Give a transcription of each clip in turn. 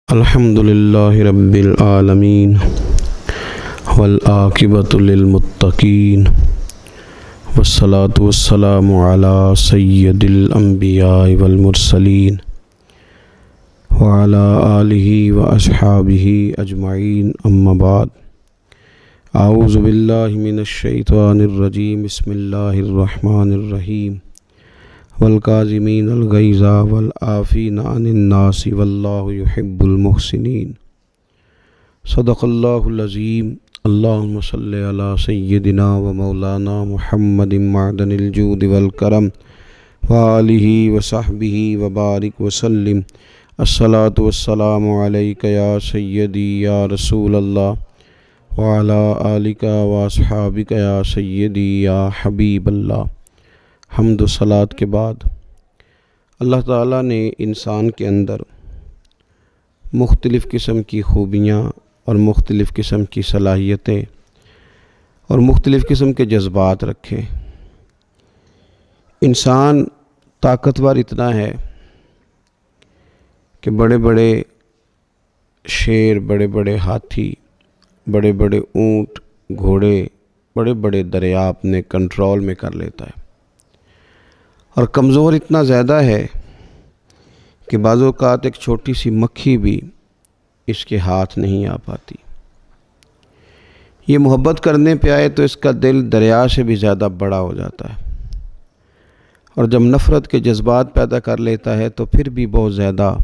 الحمد للہ رب العالمین والعاقبۃ للمتقین والصلاة والسلام علی سید الانبیاء والمرسلین وعلی آلہ واصحابہ اجمعین اما بعد اعوذ باللہ من الشیطان الرجیم بسم اللہ الرحمن الرحیم والکاظمین الغیظ والعافین عن الناس واللہ یحب المحسنین صدق اللہ العظیم اللہم صلی علی سیدنا و مولانا محمد معدن الجود والکرم وآلہ وصحبہ وبارک وسلم الصلاۃ والسلام علیک یا سیدی یا رسول اللہ وعلی آلک واصحابک یا سیدی یا حبیب اللہ۔ حمد و صلات کے بعد اللہ تعالیٰ نے انسان کے اندر مختلف قسم کی خوبیاں اور مختلف قسم کی صلاحیتیں اور مختلف قسم کے جذبات رکھے۔ انسان طاقتور اتنا ہے کہ بڑے بڑے شیر، بڑے بڑے ہاتھی، بڑے بڑے اونٹ، گھوڑے، بڑے بڑے دریا اپنے کنٹرول میں کر لیتا ہے، اور کمزور اتنا زیادہ ہے کہ بعض اوقات ایک چھوٹی سی مکھی بھی اس کے ہاتھ نہیں آ پاتی۔ یہ محبت کرنے پہ آئے تو اس کا دل دریا سے بھی زیادہ بڑا ہو جاتا ہے، اور جب نفرت کے جذبات پیدا کر لیتا ہے تو پھر بھی بہت زیادہ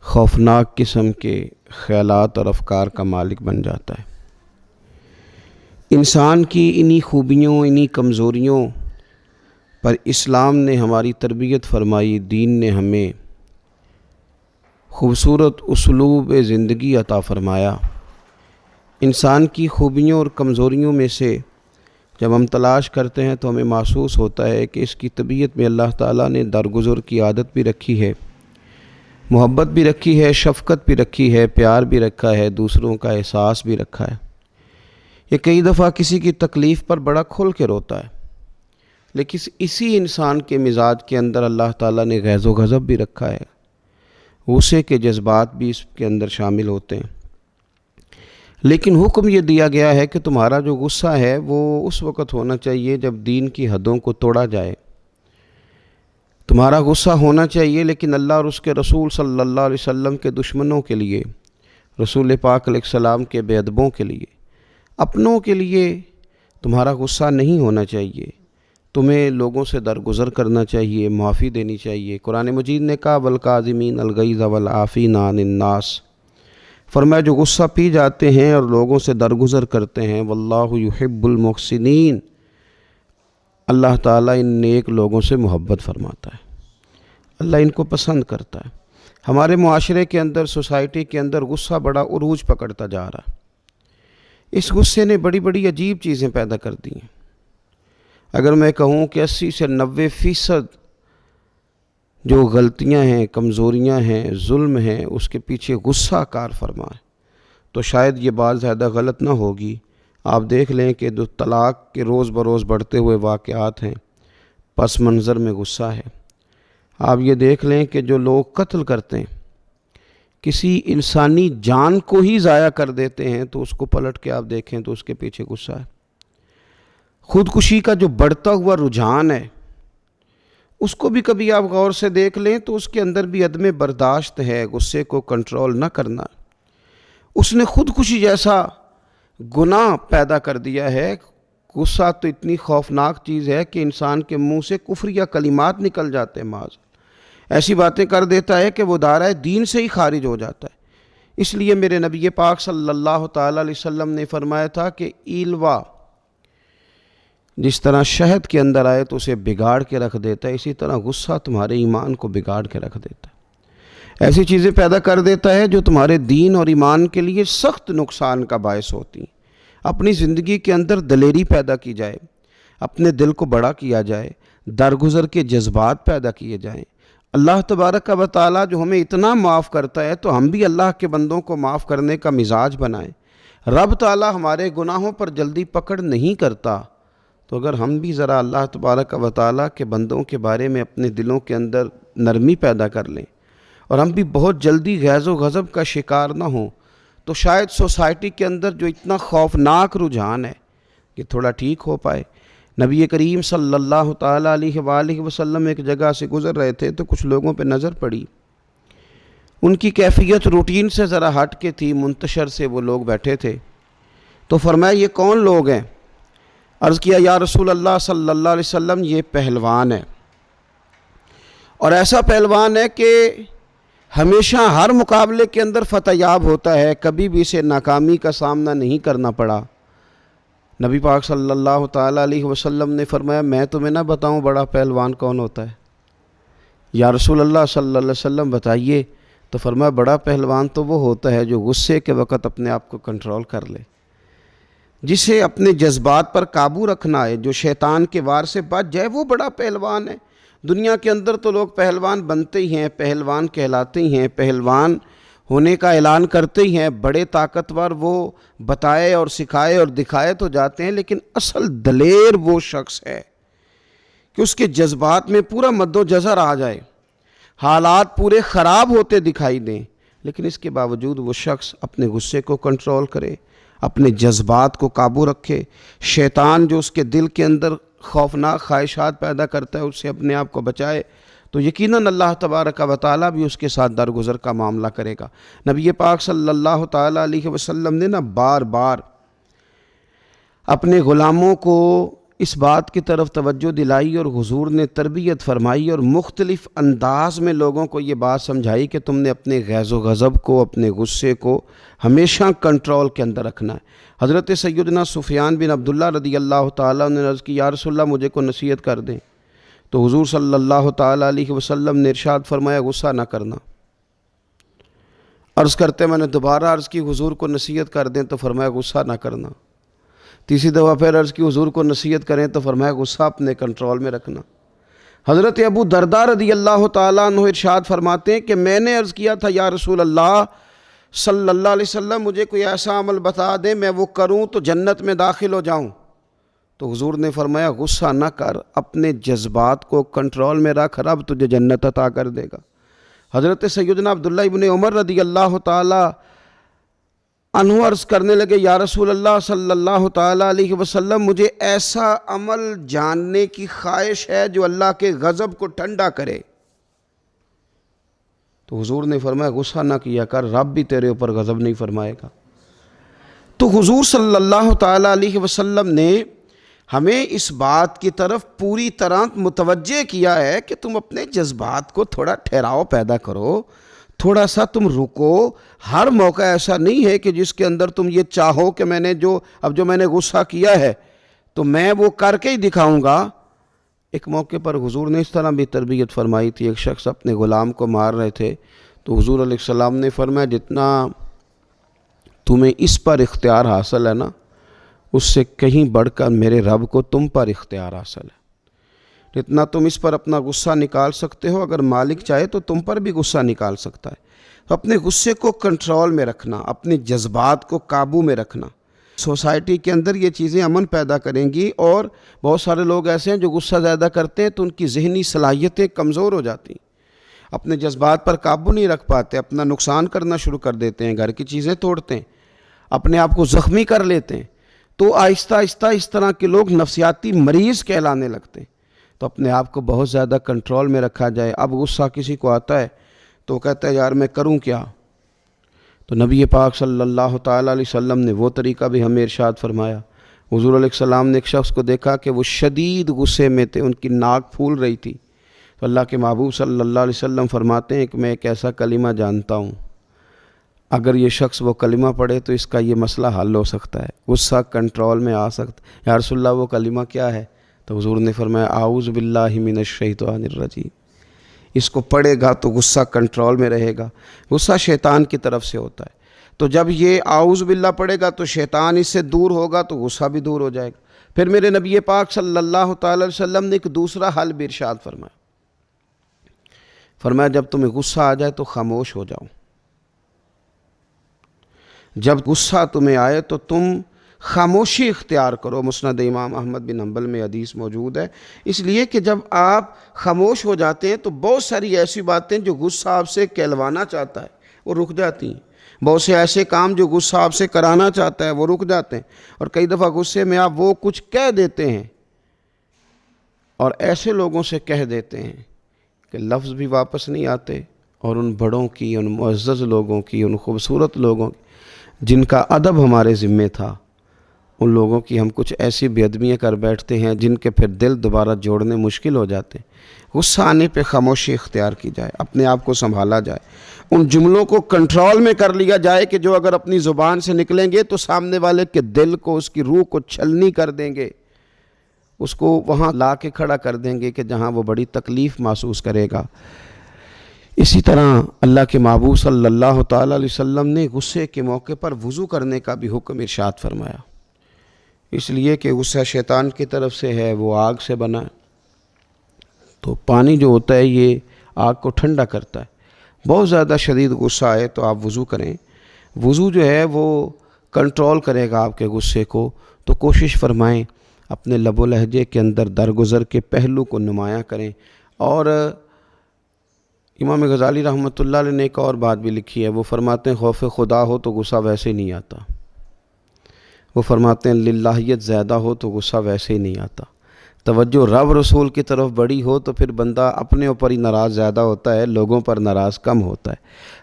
خوفناک قسم کے خیالات اور افکار کا مالک بن جاتا ہے۔ انسان کی انہی خوبیوں، انہی کمزوریوں پر اسلام نے ہماری تربیت فرمائی، دین نے ہمیں خوبصورت اسلوب زندگی عطا فرمایا۔ انسان کی خوبیوں اور کمزوریوں میں سے جب ہم تلاش کرتے ہیں تو ہمیں محسوس ہوتا ہے کہ اس کی طبیعت میں اللہ تعالیٰ نے درگزر کی عادت بھی رکھی ہے، محبت بھی رکھی ہے، شفقت بھی رکھی ہے، پیار بھی رکھا ہے، دوسروں کا احساس بھی رکھا ہے۔ یہ کئی دفعہ کسی کی تکلیف پر بڑا کھل کے روتا ہے، لیکن اسی انسان کے مزاج کے اندر اللہ تعالیٰ نے غیظ و غضب بھی رکھا ہے، غصے کے جذبات بھی اس کے اندر شامل ہوتے ہیں۔ لیکن حکم یہ دیا گیا ہے کہ تمہارا جو غصہ ہے وہ اس وقت ہونا چاہیے جب دین کی حدوں کو توڑا جائے۔ تمہارا غصہ ہونا چاہیے، لیکن اللہ اور اس کے رسول صلی اللہ علیہ وسلم کے دشمنوں کے لیے، رسول پاک علیہ السلام کے بے ادبوں کے لیے، اپنوں کے لیے تمہارا غصہ نہیں ہونا چاہیے۔ تمہیں لوگوں سے درگزر کرنا چاہیے، معافی دینی چاہیے۔ قرآن مجید نے کہا والکاظمین الغیظ والعافین عن الناس، فرمایا جو غصہ پی جاتے ہیں اور لوگوں سے درگزر کرتے ہیں، واللہ یحب المحسنین، اللہ تعالیٰ ان نیک لوگوں سے محبت فرماتا ہے، اللہ ان کو پسند کرتا ہے۔ ہمارے معاشرے کے اندر، سوسائٹی کے اندر غصہ بڑا عروج پکڑتا جا رہا ہے۔ اس غصے نے بڑی بڑی عجیب چیزیں پیدا کر دی ہیں۔ اگر میں کہوں کہ 80 سے 90% جو غلطیاں ہیں، کمزوریاں ہیں، ظلم ہیں، اس کے پیچھے غصہ کار فرما ہے، تو شاید یہ بات زیادہ غلط نہ ہوگی۔ آپ دیکھ لیں کہ جو طلاق کے روز بروز بڑھتے ہوئے واقعات ہیں، پس منظر میں غصہ ہے۔ آپ یہ دیکھ لیں کہ جو لوگ قتل کرتے ہیں، کسی انسانی جان کو ہی ضائع کر دیتے ہیں، تو اس کو پلٹ کے آپ دیکھیں تو اس کے پیچھے غصہ ہے۔ خودکشی کا جو بڑھتا ہوا رجحان ہے، اس کو بھی کبھی آپ غور سے دیکھ لیں تو اس کے اندر بھی عدم برداشت ہے، غصے کو کنٹرول نہ کرنا۔ اس نے خودکشی جیسا گناہ پیدا کر دیا ہے۔ غصہ تو اتنی خوفناک چیز ہے کہ انسان کے منہ سے کفریہ کلمات نکل جاتے ہیں، معاذ ایسی باتیں کر دیتا ہے کہ وہ دائرہ دین سے ہی خارج ہو جاتا ہے۔ اس لیے میرے نبی پاک صلی اللہ تعالیٰ علیہ وسلم نے فرمایا تھا کہ ایلوا جس طرح شہد کے اندر آئے تو اسے بگاڑ کے رکھ دیتا ہے، اسی طرح غصہ تمہارے ایمان کو بگاڑ کے رکھ دیتا ہے۔ ایسی چیزیں پیدا کر دیتا ہے جو تمہارے دین اور ایمان کے لیے سخت نقصان کا باعث ہوتی ہیں۔ اپنی زندگی کے اندر دلیری پیدا کی جائے، اپنے دل کو بڑا کیا جائے، درگزر کے جذبات پیدا کیے جائیں۔ اللہ تبارک و تعالیٰ جو ہمیں اتنا معاف کرتا ہے تو ہم بھی اللہ کے بندوں کو معاف کرنے کا مزاج بنائیں۔ رب تعالیٰ ہمارے گناہوں پر جلدی پکڑ نہیں کرتا، تو اگر ہم بھی ذرا اللہ تبارک و تعالیٰ کے بندوں کے بارے میں اپنے دلوں کے اندر نرمی پیدا کر لیں، اور ہم بھی بہت جلدی غیظ و غضب کا شکار نہ ہوں، تو شاید سوسائٹی کے اندر جو اتنا خوفناک رجحان ہے کہ تھوڑا ٹھیک ہو پائے۔ نبی کریم صلی اللہ تعالیٰ علیہ وآلہ وسلم ایک جگہ سے گزر رہے تھے تو کچھ لوگوں پہ نظر پڑی، ان کی کیفیت روٹین سے ذرا ہٹ کے تھی، منتشر سے وہ لوگ بیٹھے تھے۔ تو فرمایا یہ کون لوگ ہیں؟ عرض کیا یا رسول اللہ صلی اللہ علیہ وسلم یہ پہلوان ہے، اور ایسا پہلوان ہے کہ ہمیشہ ہر مقابلے کے اندر فتح یاب ہوتا ہے، کبھی بھی اسے ناکامی کا سامنا نہیں کرنا پڑا۔ نبی پاک صلی اللہ تعالیٰ علیہ وسلم نے فرمایا میں تمہیں نہ بتاؤں بڑا پہلوان کون ہوتا ہے؟ یا رسول اللہ صلی اللہ علیہ وسلم بتائیے۔ تو فرمایا بڑا پہلوان تو وہ ہوتا ہے جو غصے کے وقت اپنے آپ کو کنٹرول کر لے، جسے اپنے جذبات پر قابو رکھنا ہے، جو شیطان کے وار سے بچ جائے، وہ بڑا پہلوان ہے۔ دنیا کے اندر تو لوگ پہلوان بنتے ہی ہیں، پہلوان کہلاتے ہی ہیں، پہلوان ہونے کا اعلان کرتے ہی ہیں، بڑے طاقتور وہ بتائے اور سکھائے اور دکھائے تو جاتے ہیں، لیکن اصل دلیر وہ شخص ہے کہ اس کے جذبات میں پورا مد و جزر آ جائے، حالات پورے خراب ہوتے دکھائی دیں، لیکن اس کے باوجود وہ شخص اپنے غصے کو کنٹرول کرے، اپنے جذبات کو قابو رکھے، شیطان جو اس کے دل کے اندر خوفناک خواہشات پیدا کرتا ہے اس سے اپنے آپ کو بچائے، تو یقیناً اللہ تبارک و تعالیٰ بھی اس کے ساتھ درگزر کا معاملہ کرے گا۔ نبی پاک صلی اللہ تعالیٰ علیہ وسلم نے بار بار اپنے غلاموں کو اس بات کی طرف توجہ دلائی، اور حضور نے تربیت فرمائی اور مختلف انداز میں لوگوں کو یہ بات سمجھائی کہ تم نے اپنے غیظ و غضب کو، اپنے غصے کو ہمیشہ کنٹرول کے اندر رکھنا ہے۔ حضرت سیدنا سفیان بن عبداللہ رضی اللہ تعالیٰ نے عرض کی یا رسول اللہ مجھے کو نصیحت کر دیں، تو حضور صلی اللہ تعالیٰ علیہ وسلم نے ارشاد فرمایا غصہ نہ کرنا۔ عرض کرتے میں نے دوبارہ عرض کی حضور کو نصیحت کر دیں، تو فرمایا غصہ نہ کرنا۔ تیسری دفعہ پھر عرض کی حضور کو نصیحت کریں، تو فرمایا غصہ اپنے کنٹرول میں رکھنا۔ حضرت ابو درداء رضی اللہ تعالیٰ عنہ ارشاد فرماتے ہیں کہ میں نے عرض کیا تھا یا رسول اللہ صلی اللہ علیہ وسلم مجھے کوئی ایسا عمل بتا دیں میں وہ کروں تو جنت میں داخل ہو جاؤں، تو حضور نے فرمایا غصہ نہ کر، اپنے جذبات کو کنٹرول میں رکھ، رب تجھے جنت عطا کر دے گا۔ حضرت سیدنا عبداللہ ابن عمر رضی اللہ تعالیٰ عنہ عرض کرنے لگے یا رسول اللہ صلی اللہ تعالیٰ علیہ وسلم مجھے ایسا عمل جاننے کی خواہش ہے جو اللہ کے غضب کو ٹھنڈا کرے، تو حضور نے فرمایا غصہ نہ کیا کر، رب بھی تیرے اوپر غضب نہیں فرمائے گا۔ تو حضور صلی اللہ تعالیٰ علیہ وسلم نے ہمیں اس بات کی طرف پوری طرح متوجہ کیا ہے کہ تم اپنے جذبات کو تھوڑا ٹھہراؤ پیدا کرو، تھوڑا سا تم رکو۔ ہر موقع ایسا نہیں ہے کہ جس کے اندر تم یہ چاہو کہ میں نے جو میں نے غصہ کیا ہے تو میں وہ کر کے ہی دکھاؤں گا۔ ایک موقع پر حضور نے اس طرح بھی تربیت فرمائی تھی، ایک شخص اپنے غلام کو مار رہے تھے، تو حضور علیہ السلام نے فرمایا جتنا تمہیں اس پر اختیار حاصل ہے نا، اس سے کہیں بڑھ کر میرے رب کو تم پر اختیار حاصل ہے۔ جتنا تم اس پر اپنا غصہ نکال سکتے ہو، اگر مالک چاہے تو تم پر بھی غصہ نکال سکتا ہے۔ تو اپنے غصے کو کنٹرول میں رکھنا، اپنے جذبات کو قابو میں رکھنا، سوسائٹی کے اندر یہ چیزیں امن پیدا کریں گی۔ اور بہت سارے لوگ ایسے ہیں جو غصہ زیادہ کرتے ہیں تو ان کی ذہنی صلاحیتیں کمزور ہو جاتی ہیں، اپنے جذبات پر قابو نہیں رکھ پاتے، اپنا نقصان کرنا شروع کر دیتے ہیں، گھر کی چیزیں توڑتے ہیں، اپنے آپ کو زخمی کر لیتے ہیں، تو آہستہ آہستہ اس طرح کے لوگ نفسیاتی مریض کہلانے لگتے ہیں۔ تو اپنے آپ کو بہت زیادہ کنٹرول میں رکھا جائے۔ اب غصہ کسی کو آتا ہے تو کہتا ہے یار میں کروں کیا، تو نبی پاک صلی اللہ تعالیٰ علیہ وسلم نے وہ طریقہ بھی ہمیں ارشاد فرمایا۔ حضور علیہ السلام نے ایک شخص کو دیکھا کہ وہ شدید غصے میں تھے، ان کی ناک پھول رہی تھی، تو اللہ کے محبوب صلی اللہ علیہ وسلم فرماتے ہیں کہ میں ایک ایسا کلمہ جانتا ہوں، اگر یہ شخص وہ کلمہ پڑھے تو اس کا یہ مسئلہ حل ہو سکتا ہے، غصہ کنٹرول میں آ سکتا ہے۔ یا رسول اللہ وہ کلمہ کیا ہے؟ تو حضور نے فرمایا اعوذ باللہ من الشیطان الرجیم۔ اس کو پڑھے گا تو غصہ کنٹرول میں رہے گا۔ غصہ شیطان کی طرف سے ہوتا ہے، تو جب یہ اعوذ باللہ پڑھے گا تو شیطان اس سے دور ہوگا تو غصہ بھی دور ہو جائے گا۔ پھر میرے نبی پاک صلی اللہ تعالی علیہ وسلم نے ایک دوسرا حل بھی ارشاد فرمایا جب تمہیں غصہ آ جائے تو خاموش ہو جاؤ۔ جب غصہ تمہیں آئے تو تم خاموشی اختیار کرو۔ مسند امام احمد بن حنبل میں حدیث موجود ہے، اس لیے کہ جب آپ خاموش ہو جاتے ہیں تو بہت ساری ایسی باتیں جو غصہ آپ سے کہلوانا چاہتا ہے وہ رک جاتی ہیں، بہت سے ایسے کام جو غصہ آپ سے کرانا چاہتا ہے وہ رک جاتے ہیں، اور کئی دفعہ غصے میں آپ وہ کچھ کہہ دیتے ہیں اور ایسے لوگوں سے کہہ دیتے ہیں کہ لفظ بھی واپس نہیں آتے، اور ان بڑوں کی، ان معزز لوگوں کی، ان خوبصورت لوگوں کی جن کا ادب ہمارے ذمے تھا، ان لوگوں کی ہم کچھ ایسی بے ادبیاں کر بیٹھتے ہیں جن کے پھر دل دوبارہ جوڑنے مشکل ہو جاتے ہیں۔ غصہ آنے پہ خاموشی اختیار کی جائے، اپنے آپ کو سنبھالا جائے، ان جملوں کو کنٹرول میں کر لیا جائے کہ جو اگر اپنی زبان سے نکلیں گے تو سامنے والے کے دل کو، اس کی روح کو چھلنی کر دیں گے، اس کو وہاں لا کے کھڑا کر دیں گے کہ جہاں وہ بڑی تکلیف محسوس کرے گا۔ اسی طرح اللہ کے محبوب صلی اللہ تعالیٰ علیہ وسلم نے غصے کے موقع پر وضو کرنے کا بھی حکم ارشاد فرمایا، اس لیے کہ غصہ شیطان کی طرف سے ہے، وہ آگ سے بنا ہے، تو پانی جو ہوتا ہے یہ آگ کو ٹھنڈا کرتا ہے۔ بہت زیادہ شدید غصہ آئے تو آپ وضو کریں، وضو جو ہے وہ کنٹرول کرے گا آپ کے غصے کو، تو کوشش فرمائیں اپنے لب و لہجے کے اندر درگزر کے پہلو کو نمایاں کریں۔ اور امام غزالی رحمۃ اللہ علیہ نے ایک اور بات بھی لکھی ہے، وہ فرماتے ہیں خوف خدا ہو تو غصہ ویسے ہی نہیں آتا، وہ فرماتے ہیں للہیت زیادہ ہو تو غصہ ویسے ہی نہیں آتا، توجہ رب رسول کی طرف بڑی ہو تو پھر بندہ اپنے اوپر ہی ناراض زیادہ ہوتا ہے، لوگوں پر ناراض کم ہوتا ہے۔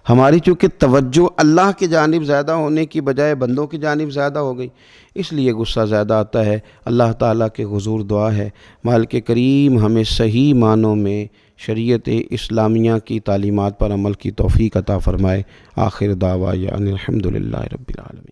ہماری چونکہ توجہ اللہ کی جانب زیادہ ہونے کی بجائے بندوں کی جانب زیادہ ہو گئی، اس لیے غصہ زیادہ آتا ہے۔ اللہ تعالیٰ کے حضور دعا ہے مالک کریم ہمیں صحیح معنوں میں شریعت اسلامیہ کی تعلیمات پر عمل کی توفیق عطا فرمائے۔ آخر دعویٰ الحمدللہ رب العالمین۔